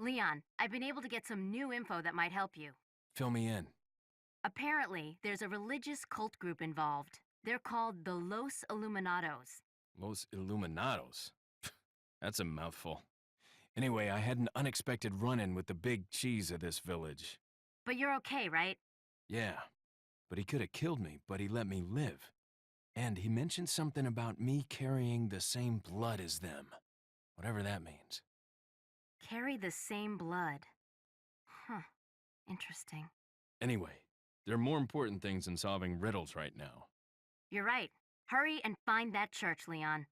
Leon, I've been able to get some new info that might help you. Fill me in. Apparently, there's a religious cult group involved. They're called the Los Illuminados. Los Illuminados. That's a mouthful. Anyway, I had an unexpected run-in with the big cheese of this village. But you're okay, right? Yeah, but he could have killed me, but he let me live. And he mentioned something about me carrying the same blood as them. Whatever that means. Carry the same blood. Huh. Interesting. Anyway, there are more important things than solving riddles right now. You're right. Hurry and find that church, Leon.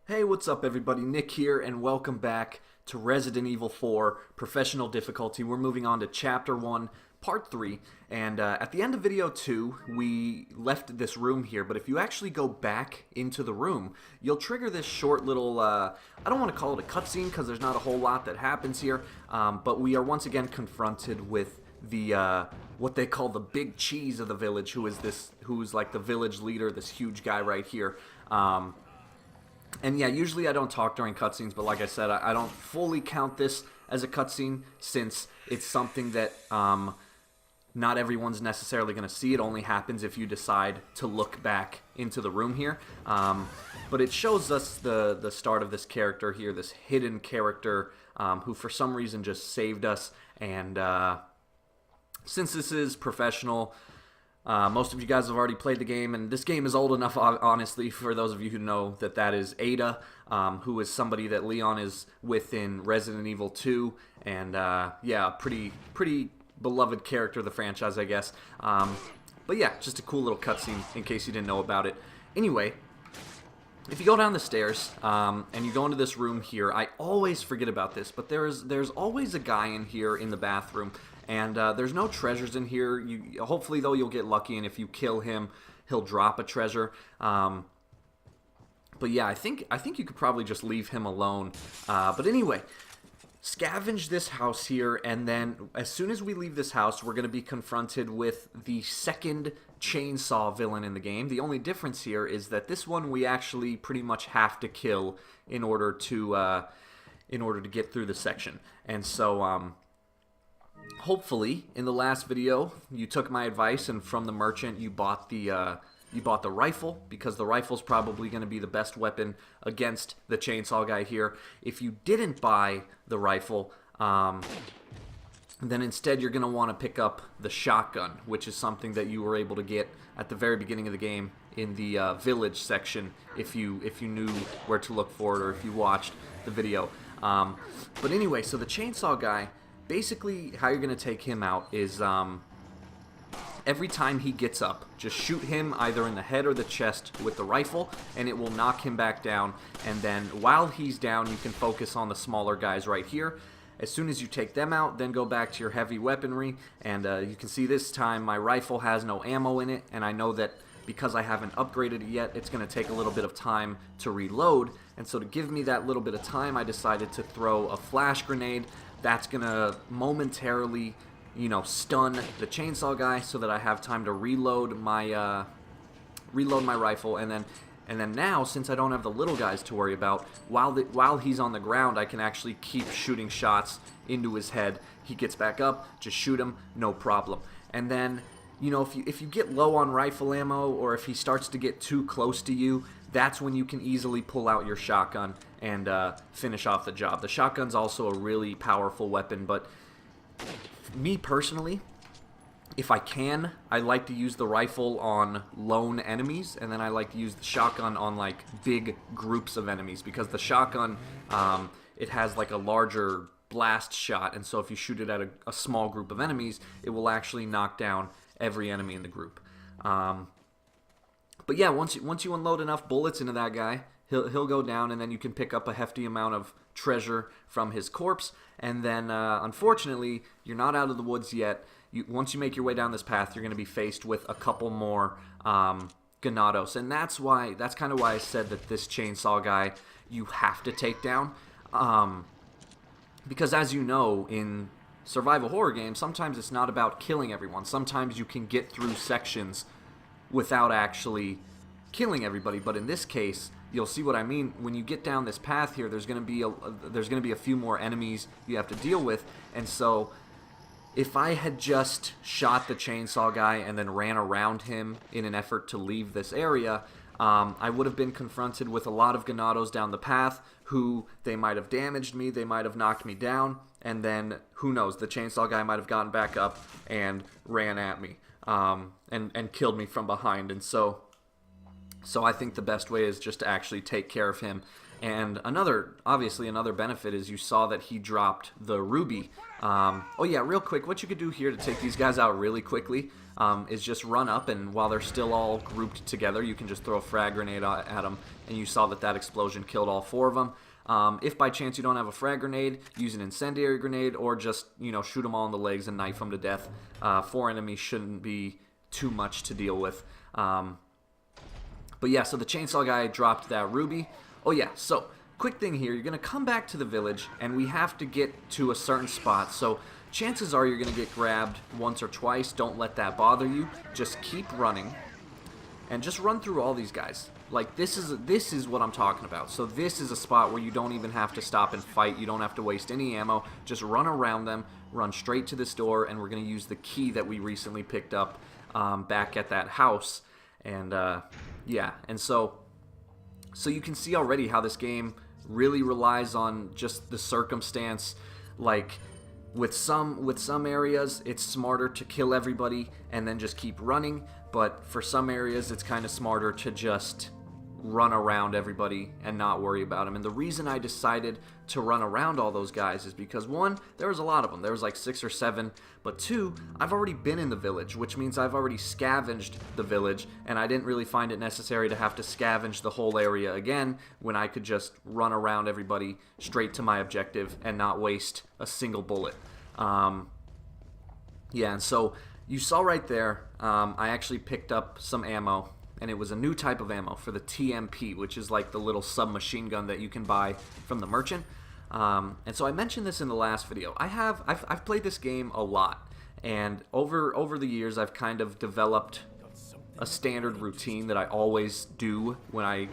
Hey, what's up everybody? Nick here, and welcome back to Resident Evil 4 Professional Difficulty. We're moving on to Chapter 1, Part 3, and at the end of Video 2, we left this room here, but if you actually go back into the room, you'll trigger this short little, I don't want to call it a cutscene because there's not a whole lot that happens here, but we are once again confronted with the, what they call the big cheese of the village, who's like the village leader, this huge guy right here. And yeah, usually I don't talk during cutscenes, but like I said, I don't fully count this as a cutscene since it's something that not everyone's necessarily going to see. It only happens if you decide to look back into the room here. But it shows us the start of this character here, this hidden character who for some reason just saved us. And since this is professional, most of you guys have already played the game, and this game is old enough, honestly, for those of you who know that is Ada, who is somebody that Leon is with in Resident Evil 2, and yeah, pretty beloved character of the franchise, I guess. But yeah, just a cool little cutscene in case you didn't know about it. Anyway, if you go down the stairs and you go into this room here, I always forget about this, but there's always a guy in here in the bathroom. And there's no treasures in here. Hopefully, though, you'll get lucky, and if you kill him, he'll drop a treasure. But yeah, I think you could probably just leave him alone. But anyway, scavenge this house here, and then as soon as we leave this house, we're going to be confronted with the second chainsaw villain in the game. The only difference here is that this one we actually pretty much have to kill in order to get through the section. And so hopefully, in the last video, you took my advice, and from the merchant, you bought the rifle, because the rifle's probably going to be the best weapon against the chainsaw guy here. If you didn't buy the rifle, then instead you're going to want to pick up the shotgun, which is something that you were able to get at the very beginning of the game in the village section, if you knew where to look for it, or if you watched the video. But anyway, so the chainsaw guy, basically, how you're going to take him out is every time he gets up, just shoot him either in the head or the chest with the rifle, and it will knock him back down. And then while he's down, you can focus on the smaller guys right here. As soon as you take them out, then go back to your heavy weaponry. And you can see this time my rifle has no ammo in it, and I know that because I haven't upgraded it yet, it's going to take a little bit of time to reload. And so to give me that little bit of time, I decided to throw a flash grenade. That's going to momentarily, stun the chainsaw guy so that I have time to reload my rifle. And then now, since I don't have the little guys to worry about, while he's on the ground, I can actually keep shooting shots into his head. He gets back up, just shoot him, no problem. And then, if you get low on rifle ammo, or if he starts to get too close to you, that's when you can easily pull out your shotgun and finish off the job. The shotgun's also a really powerful weapon, but me personally, if I can, I like to use the rifle on lone enemies, and then I like to use the shotgun on like big groups of enemies, because the shotgun, it has like a larger blast shot, and so if you shoot it at a small group of enemies, it will actually knock down every enemy in the group. But yeah, once you unload enough bullets into that guy, he'll go down, and then you can pick up a hefty amount of treasure from his corpse. And then, unfortunately, you're not out of the woods yet. Once you make your way down this path, you're going to be faced with a couple more Ganados, and that's kind of why I said that this chainsaw guy you have to take down, because as you know, in survival horror games, sometimes it's not about killing everyone. Sometimes you can get through sections without actually killing everybody, but in this case, you'll see what I mean. When you get down this path here, there's going to be a few more enemies you have to deal with, and so if I had just shot the chainsaw guy and then ran around him in an effort to leave this area, I would have been confronted with a lot of ganados down the path who they might have damaged me, they might have knocked me down, and then who knows, the chainsaw guy might have gotten back up and ran at me and killed me from behind. And so I think the best way is just to actually take care of him. And obviously another benefit is you saw that he dropped the ruby. Oh yeah, real quick, what you could do here to take these guys out really quickly is just run up, and while they're still all grouped together, you can just throw a frag grenade at them, and you saw that explosion killed all 4 of them. If by chance you don't have a frag grenade, use an incendiary grenade, or just, shoot them all in the legs and knife them to death. 4 enemies shouldn't be too much to deal with. But yeah, so the chainsaw guy dropped that ruby. Oh yeah, so quick thing here, you're going to come back to the village, and we have to get to a certain spot. So chances are you're going to get grabbed once or twice. Don't let that bother you. Just keep running, and just run through all these guys. Like, this is what I'm talking about. So this is a spot where you don't even have to stop and fight. You don't have to waste any ammo. Just run around them, run straight to this door, and we're going to use the key that we recently picked up back at that house. And yeah, and so you can see already how this game really relies on just the circumstance. Like, with some areas, it's smarter to kill everybody and then just keep running, but for some areas, it's kind of smarter to just run around everybody and not worry about them. And the reason I decided to run around all those guys is because, 1, there was a lot of them. There was like 6 or 7, but 2, I've already been in the village, which means I've already scavenged the village, and I didn't really find it necessary to have to scavenge the whole area again when I could just run around everybody straight to my objective and not waste a single bullet. Yeah, and so you saw right there, I actually picked up some ammo, and it was a new type of ammo for the TMP, which is like the little submachine gun that you can buy from the merchant. And so I mentioned this in the last video. I've played this game a lot, and over the years I've kind of developed a standard routine that I always do when I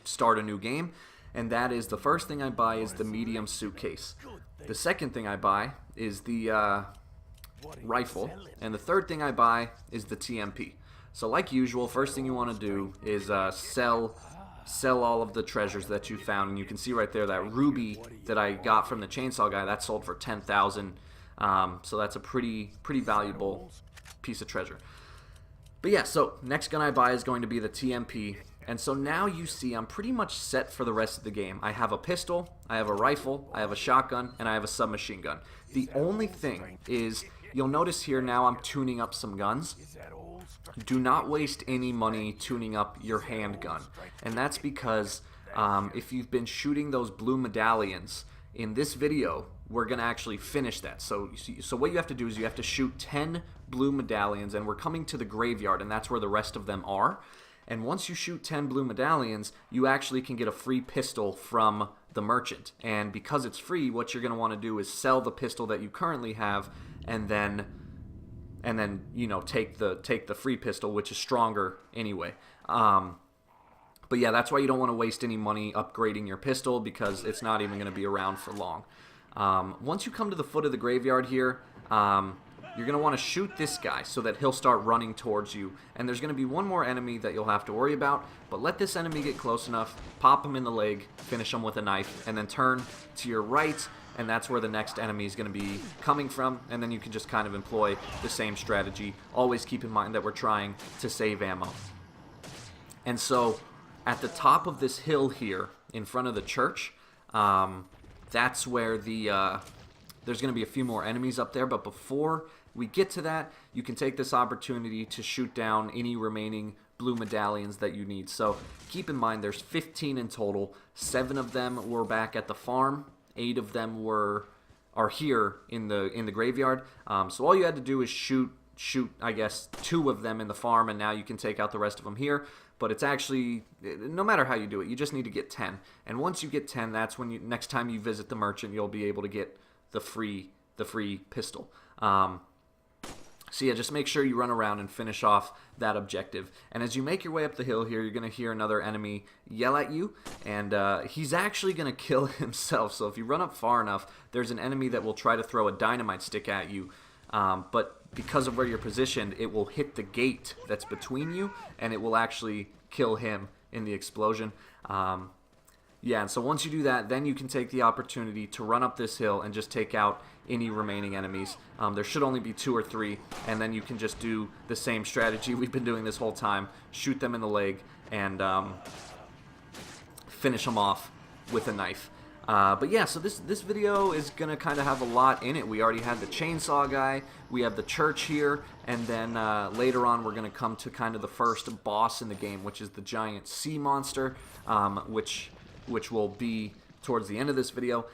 start a new game, and that is the first thing I buy is the medium suitcase. The second thing I buy is the rifle, and the third thing I buy is the TMP. So like usual, first thing you want to do is sell all of the treasures that you found, and you can see right there that ruby that I got from the chainsaw guy, that sold for 10,000. So that's a pretty valuable piece of treasure. But yeah, so next gun I buy is going to be the TMP, and so now you see I'm pretty much set for the rest of the game. I have a pistol, I have a rifle, I have a shotgun, and I have a submachine gun. The only thing is, you'll notice here now I'm tuning up some guns. Do not waste any money tuning up your handgun, and that's because if you've been shooting those blue medallions, in this video we're going to actually finish that. So what you have to do is you have to shoot 10 blue medallions, and we're coming to the graveyard, and that's where the rest of them are. And once you shoot 10 blue medallions, you actually can get a free pistol from the merchant, and because it's free, what you're going to want to do is sell the pistol that you currently have, and then take the free pistol, which is stronger anyway. But yeah, that's why you don't want to waste any money upgrading your pistol, because it's not even going to be around for long. Once you come to the foot of the graveyard here, you're going to want to shoot this guy so that he'll start running towards you. And there's going to be one more enemy that you'll have to worry about, but let this enemy get close enough, pop him in the leg, finish him with a knife, and then turn to your right, and that's where the next enemy is going to be coming from, and then you can just kind of employ the same strategy. Always keep in mind that we're trying to save ammo. And so at the top of this hill here in front of the church, that's where there's going to be a few more enemies up there, but before we get to that, you can take this opportunity to shoot down any remaining blue medallions that you need. So keep in mind there's 15 in total. 7 of them were back at the farm. 8 of them are here in the graveyard. So all you had to do is shoot I guess 2 of them in the farm, and now you can take out the rest of them here. But it's actually, no matter how you do it, you just need to get 10. And once you get 10, that's when next time you visit the merchant, you'll be able to get the free pistol. So yeah, just make sure you run around and finish off that objective. And as you make your way up the hill here, you're going to hear another enemy yell at you, and he's actually going to kill himself. So if you run up far enough, there's an enemy that will try to throw a dynamite stick at you, but because of where you're positioned, it will hit the gate that's between you, and it will actually kill him in the explosion. Yeah, and so once you do that, then you can take the opportunity to run up this hill and just take out any remaining enemies. There should only be 2 or 3, and then you can just do the same strategy we've been doing this whole time. Shoot them in the leg and finish them off with a knife. But yeah, so this video is going to kind of have a lot in it. We already had the chainsaw guy, we have the church here, and then later on we're going to come to kind of the first boss in the game, which is the giant sea monster, which will be towards the end of this video.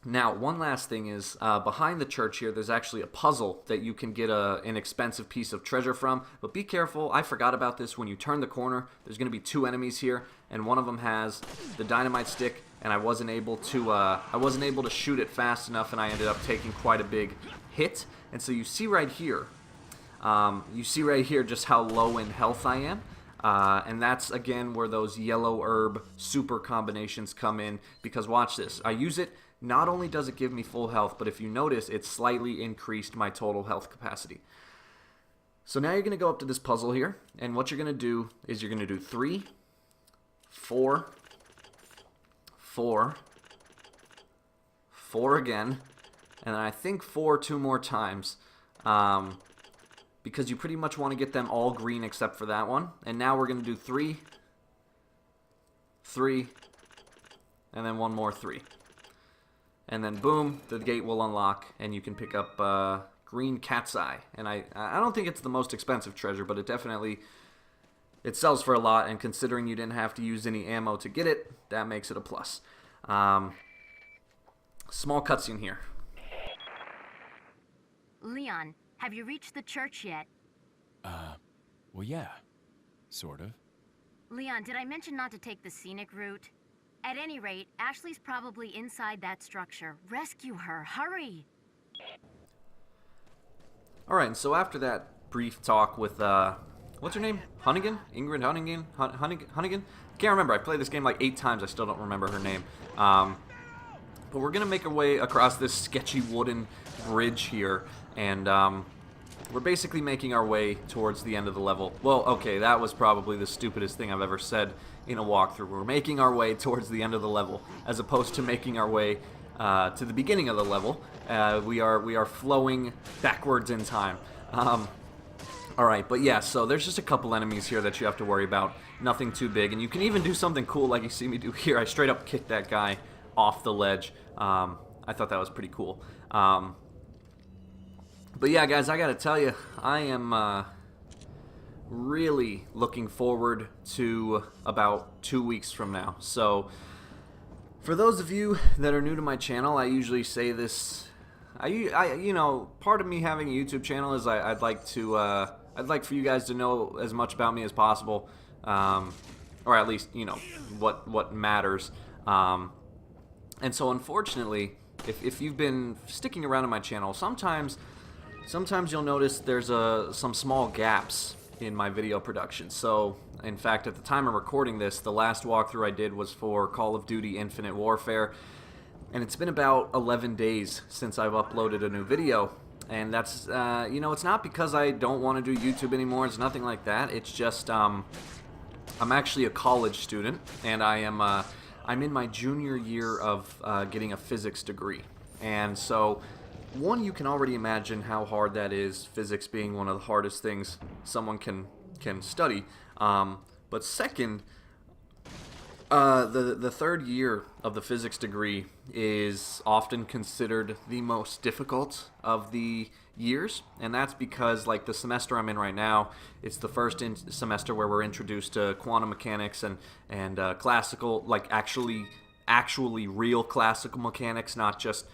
Now, one last thing is, behind the church here, there's actually a puzzle that you can get an expensive piece of treasure from. But be careful, I forgot about this. When you turn the corner, there's going to be 2 enemies here, and one of them has the dynamite stick, and I wasn't able to shoot it fast enough, and I ended up taking quite a big hit. And so you see right here, just how low in health I am. And that's, again, where those yellow herb super combinations come in, because watch this. I use it. Not only does it give me full health, but if you notice, it slightly increased my total health capacity. So now you're going to go up to this puzzle here, and what you're going to do is you're going to do 3, 4, 4, 4 again, and then I think 4 2 more times, because you pretty much want to get them all green except for that one. And now we're going to do 3, 3, and then one more 3. And then boom, the gate will unlock, and you can pick up green cat's eye. And I don't think it's the most expensive treasure, but it sells for a lot, and considering you didn't have to use any ammo to get it, that makes it a plus. Small cutscene here. Leon, have you reached the church yet? Well, yeah. Sort of. Leon, did I mention not to take the scenic route? At any rate, Ashley's probably inside that structure. Rescue her, hurry! Alright, and so after that brief talk with, what's her name? Hunnigan? Ingrid Hunnigan? Hunnigan? Can't remember. I played this game like 8 times. I still don't remember her name. But we're going to make our way across this sketchy wooden bridge here, and we're basically making our way towards the end of the level. Well, okay, that was probably the stupidest thing I've ever said in a walkthrough. We're making our way towards the end of the level, as opposed to making our way to the beginning of the level. We are flowing backwards in time. Alright, but yeah, so there's just a couple enemies here that you have to worry about. Nothing too big, and you can even do something cool like you see me do here. I straight up kicked that guy off the ledge. I thought that was pretty cool. But yeah, guys, I gotta tell you, I am really looking forward to about 2 weeks from now. So, for those of you that are new to my channel, I usually say this. You know, part of me having a YouTube channel is I'd like for you guys to know as much about me as possible, or at least you know what matters. And so, unfortunately, if you've been sticking around on my channel, sometimes you'll notice there's some small gaps in my video production. So, in fact, at the time of recording this, the last walkthrough I did was for Call of Duty Infinite Warfare, and it's been about 11 days since I've uploaded a new video. And that's, you know, it's not because I don't want to do YouTube anymore. It's nothing like that. It's just, I'm actually a college student, and I'm in my junior year of getting a physics degree. And so, one, you can already imagine how hard that is, physics being one of the hardest things someone can study. But second, the third year of the physics degree is often considered the most difficult of the years, and that's because, like, the semester I'm in right now, it's the first semester where we're introduced to quantum mechanics and classical, like actually real classical mechanics, not just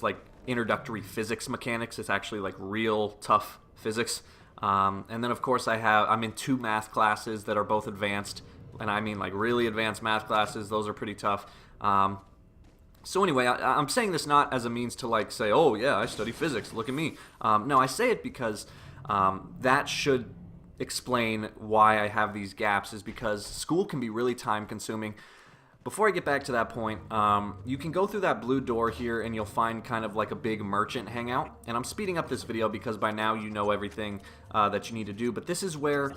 like introductory physics mechanics. It's actually like real tough physics. And then of course I'm in 2 math classes that are both advanced, and I mean like really advanced math classes. Those are pretty tough. So anyway, I'm saying this not as a means to like say, oh yeah, I study physics, look at me. No, I say it because that should explain why I have these gaps, is because school can be really time consuming. Before I get back to that point, you can go through that blue door here and you'll find kind of like a big merchant hangout. And I'm speeding up this video because by now you know everything that you need to do. But this is where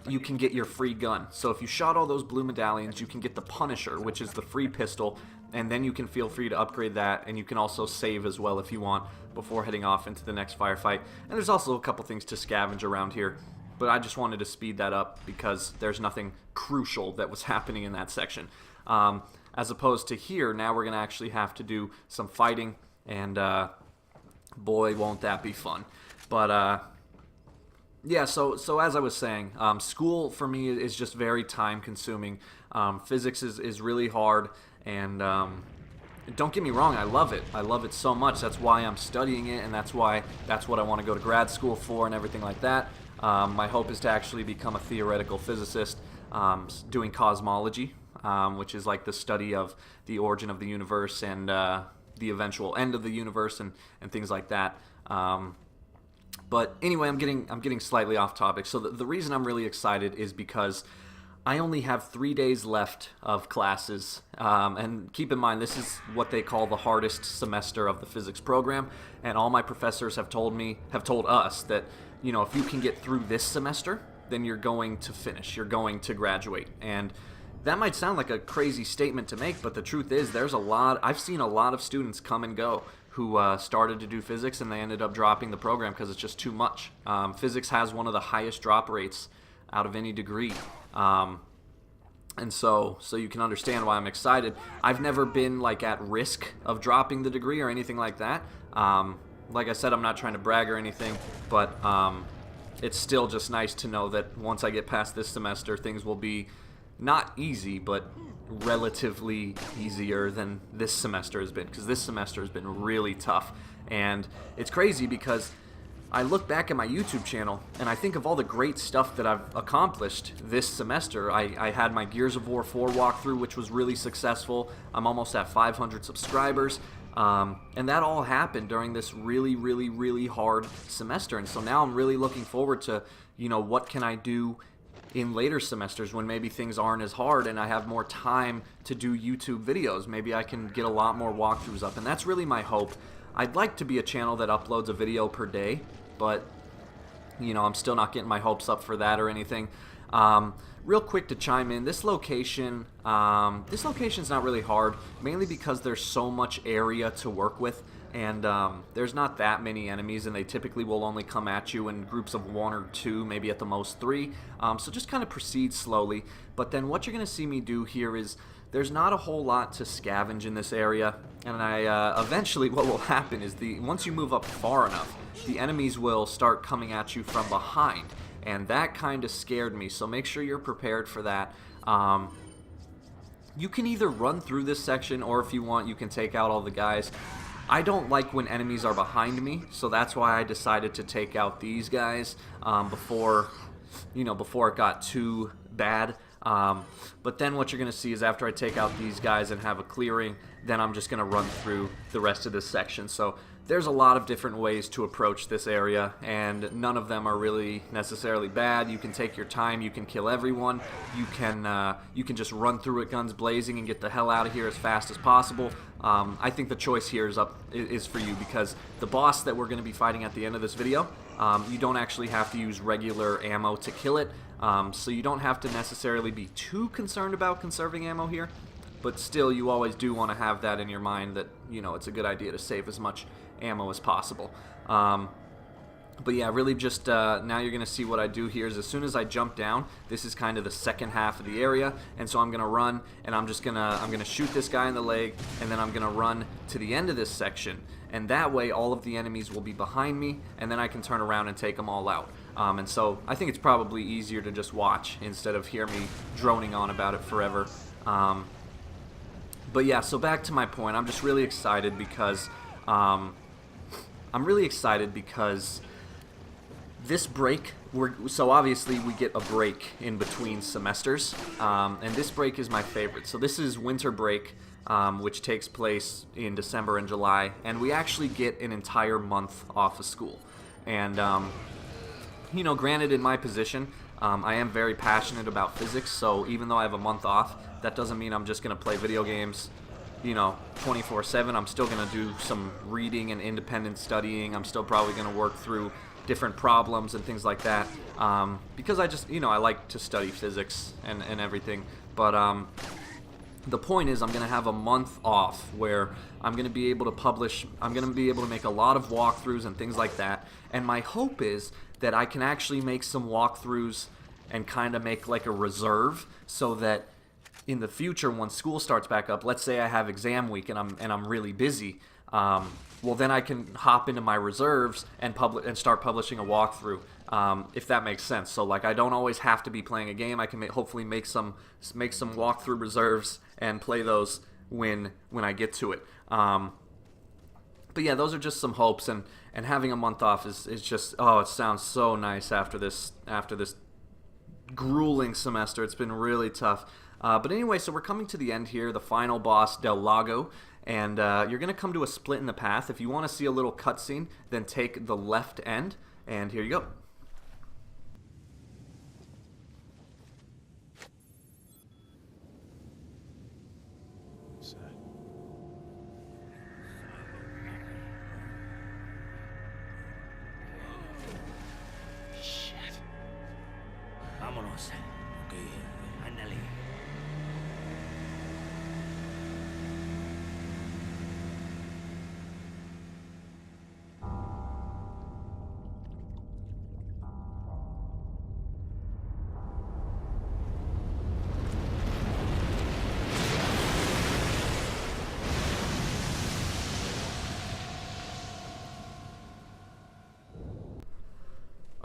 you can get your free gun. So if you shot all those blue medallions, you can get the Punisher, which is the free pistol. And then you can feel free to upgrade that. And you can also save as well if you want before heading off into the next firefight. And there's also a couple things to scavenge around here. But I just wanted to speed that up because there's nothing crucial that was happening in that section. As opposed to here, now we're going to actually have to do some fighting, and boy, won't that be fun. But yeah, so as I was saying, school for me is just very time consuming. Physics is really hard, and don't get me wrong, I love it. I love it so much. That's why I'm studying it, and that's what I want to go to grad school for and everything like that. My hope is to actually become a theoretical physicist doing cosmology, which is like the study of the origin of the universe and the eventual end of the universe and things like that. But anyway, I'm getting slightly off topic. So the reason I'm really excited is because I only have 3 days left of classes, and keep in mind this is what they call the hardest semester of the physics program. And all my professors have told us that, you know, if you can get through this semester, then you're going to finish. You're going to graduate. And that might sound like a crazy statement to make, but the truth is I've seen a lot of students come and go who started to do physics and they ended up dropping the program because it's just too much. Physics has one of the highest drop rates out of any degree. And so you can understand why I'm excited. I've never been like at risk of dropping the degree or anything like that. Like I said, I'm not trying to brag or anything, but it's still just nice to know that once I get past this semester, things will be not easy, but relatively easier than this semester has been, because this semester has been really tough. And it's crazy because I look back at my YouTube channel and I think of all the great stuff that I've accomplished this semester. I had my Gears of War 4 walkthrough, which was really successful. I'm almost at 500 subscribers. And that all happened during this really, really, really hard semester. And so now I'm really looking forward to, you know, what can I do in later semesters when maybe things aren't as hard and I have more time to do YouTube videos. Maybe I can get a lot more walkthroughs up, and that's really my hope. I'd like to be a channel that uploads a video per day, but you know, I'm still not getting my hopes up for that or anything. Real quick to chime in, this location's not really hard, mainly because there's so much area to work with, and there's not that many enemies, and they typically will only come at you in groups of 1 or 2, maybe at the most 3. So just kind of proceed slowly. But then what you're going to see me do here is there's not a whole lot to scavenge in this area, and eventually what will happen is once you move up far enough, the enemies will start coming at you from behind. And that kind of scared me, so make sure you're prepared for that. You can either run through this section, or if you want, you can take out all the guys. I don't like when enemies are behind me, so that's why I decided to take out these guys before it got too bad. But then what you're going to see is after I take out these guys and have a clearing, then I'm just going to run through the rest of this section. So there's a lot of different ways to approach this area, and none of them are really necessarily bad. You can take your time, you can kill everyone, you can just run through it guns blazing and get the hell out of here as fast as possible. I think the choice here is for you, because the boss that we're going to be fighting at the end of this video, you don't actually have to use regular ammo to kill it, so you don't have to necessarily be too concerned about conserving ammo here. But still, you always do want to have that in your mind that, you know, it's a good idea to save as much ammo as possible. But yeah, really just now you're going to see what I do here is as soon as I jump down, this is kind of the second half of the area, and so I'm going to run, and I'm going to shoot this guy in the leg, and then I'm going to run to the end of this section, and that way all of the enemies will be behind me, and then I can turn around and take them all out. And so I think it's probably easier to just watch instead of hear me droning on about it forever. But yeah, so back to my point, I'm just really excited because this break, so obviously we get a break in between semesters, and this break is my favorite. So this is winter break. which takes place in December and July, and we actually get an entire month off of school. And, you know, granted, in my position, I am very passionate about physics, so even though I have a month off, that doesn't mean I'm just going to play video games, you know, 24/7. I'm still going to do some reading and independent studying. I'm still probably going to work through different problems and things like that, because I just, you know, I like to study physics and everything. But the point is, I'm going to have a month off where I'm going to be able to publish, I'm going to be able to make a lot of walkthroughs and things like that. And my hope is that I can actually make some walkthroughs and kind of make like a reserve, so that in the future, when school starts back up, let's say I have exam week and I'm really busy, well, then I can hop into my reserves and start publishing a walkthrough, if that makes sense. So like, I don't always have to be playing a game. I can hopefully make some walkthrough reserves and play those when I get to it. But yeah, those are just some hopes, and having a month off is just, oh, it sounds so nice after this grueling semester. It's been really tough. But anyway, so we're coming to the end here, the final boss, Del Lago, and you're going to come to a split in the path. If you want to see a little cutscene, then take the left end, and here you go. Shit. Vámonos. Okay, ándale.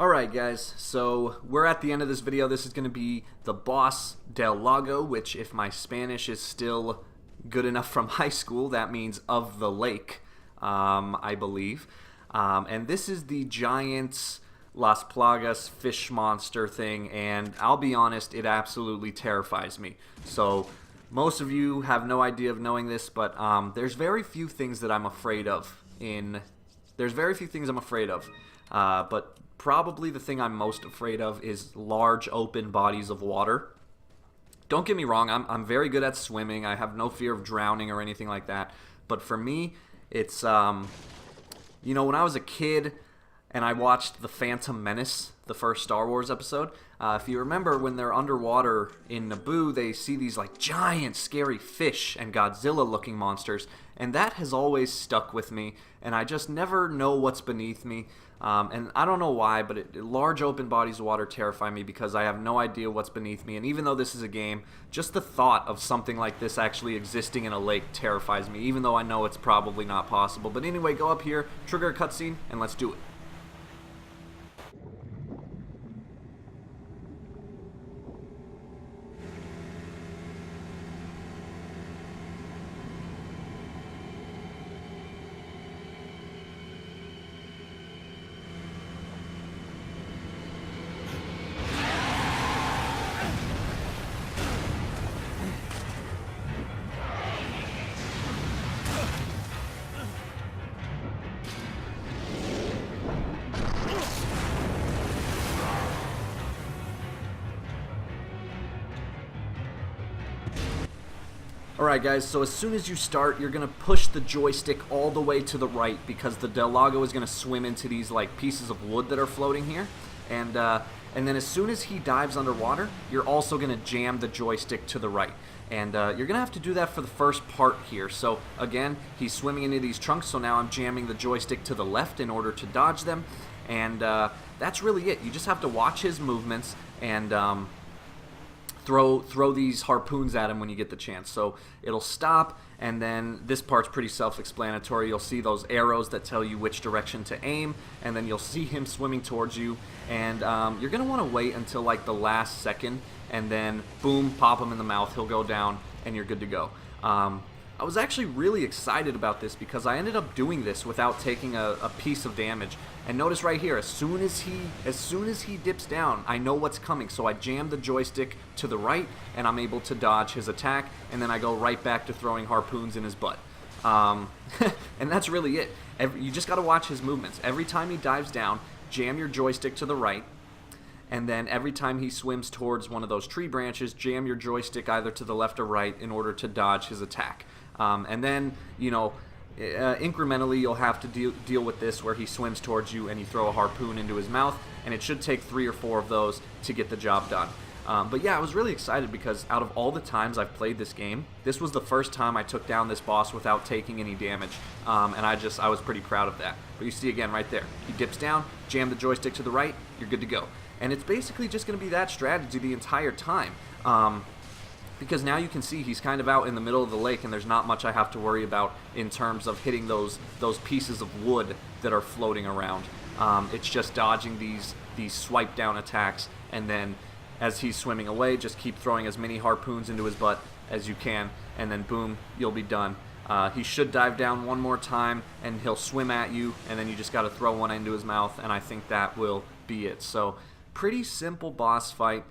Alright guys, so we're at the end of this video. This is going to be the boss Del Lago, which, if my Spanish is still good enough from high school, that means of the lake, I believe. And this is the giant Las Plagas fish monster thing, and I'll be honest, it absolutely terrifies me. So most of you have no idea of knowing this, but there's very few things that I'm afraid of but probably the thing I'm most afraid of is large open bodies of water. Don't get me wrong, I'm very good at swimming. I have no fear of drowning or anything like that. But for me, it's, you know, when I was a kid and I watched The Phantom Menace, the first Star Wars episode, if you remember, when they're underwater in Naboo, they see these like giant scary fish and Godzilla-looking monsters, and that has always stuck with me, and I just never know what's beneath me. And I don't know why, but large open bodies of water terrify me because I have no idea what's beneath me. And even though this is a game, just the thought of something like this actually existing in a lake terrifies me, even though I know it's probably not possible. But anyway, go up here, trigger a cutscene, and let's do it. Alright guys, so as soon as you start, you're going to push the joystick all the way to the right because the Del Lago is going to swim into these like pieces of wood that are floating here. And then as soon as he dives underwater, you're also going to jam the joystick to the right. And you're going to have to do that for the first part here. So again, he's swimming into these trunks, so now I'm jamming the joystick to the left in order to dodge them. And that's really it. You just have to watch his movements and throw these harpoons at him when you get the chance. So it'll stop, and then this part's pretty self-explanatory. You'll see those arrows that tell you which direction to aim, and then you'll see him swimming towards you. And you're going to want to wait until like the last second, and then boom, pop him in the mouth, he'll go down, and you're good to go. I was actually really excited about this because I ended up doing this without taking a piece of damage. And notice right here, as soon as he dips down, I know what's coming. So I jam the joystick to the right, and I'm able to dodge his attack, and then I go right back to throwing harpoons in his butt. And that's really it. You just got to watch his movements. Every time he dives down, jam your joystick to the right, and then every time he swims towards one of those tree branches, jam your joystick either to the left or right in order to dodge his attack. And then, you know, incrementally you'll have to deal with this where he swims towards you and you throw a harpoon into his mouth, and it should take 3 or 4 of those to get the job done. But yeah, I was really excited because out of all the times I've played this game, this was the first time I took down this boss without taking any damage, and I was pretty proud of that. But you see again right there, he dips down, jam the joystick to the right, you're good to go. And it's basically just going to be that strategy the entire time. Because now you can see he's kind of out in the middle of the lake, and there's not much I have to worry about in terms of hitting those pieces of wood that are floating around. It's just dodging these swipe down attacks, and then as he's swimming away, just keep throwing as many harpoons into his butt as you can, and then boom, you'll be done. He should dive down one more time, and he'll swim at you, and then you just got to throw one into his mouth, and I think that will be it. So pretty simple boss fight.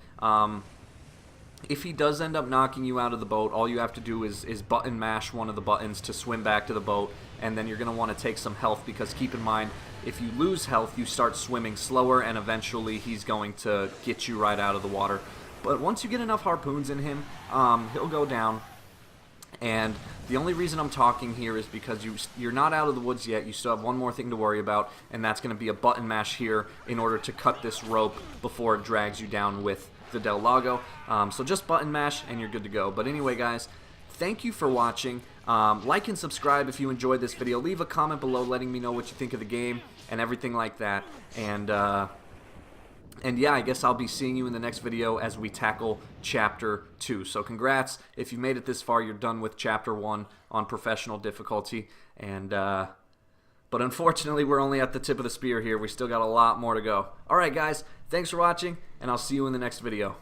If he does end up knocking you out of the boat, all you have to do is button mash one of the buttons to swim back to the boat, and then you're going to want to take some health, because keep in mind, if you lose health, you start swimming slower, and eventually he's going to get you right out of the water. But once you get enough harpoons in him, he'll go down. And the only reason I'm talking here is because you're not out of the woods yet. You still have one more thing to worry about, and that's going to be a button mash here in order to cut this rope before it drags you down with the Del Lago. So just button mash and you're good to go. But anyway, guys, thank you for watching. Like and subscribe if you enjoyed this video. Leave a comment below letting me know what you think of the game and everything like that. And yeah, I guess I'll be seeing you in the next video as we tackle Chapter 2. So congrats. If you made it this far, you're done with Chapter 1 on Professional difficulty. And but unfortunately, we're only at the tip of the spear here. We still got a lot more to go. Alright, guys, thanks for watching, and I'll see you in the next video.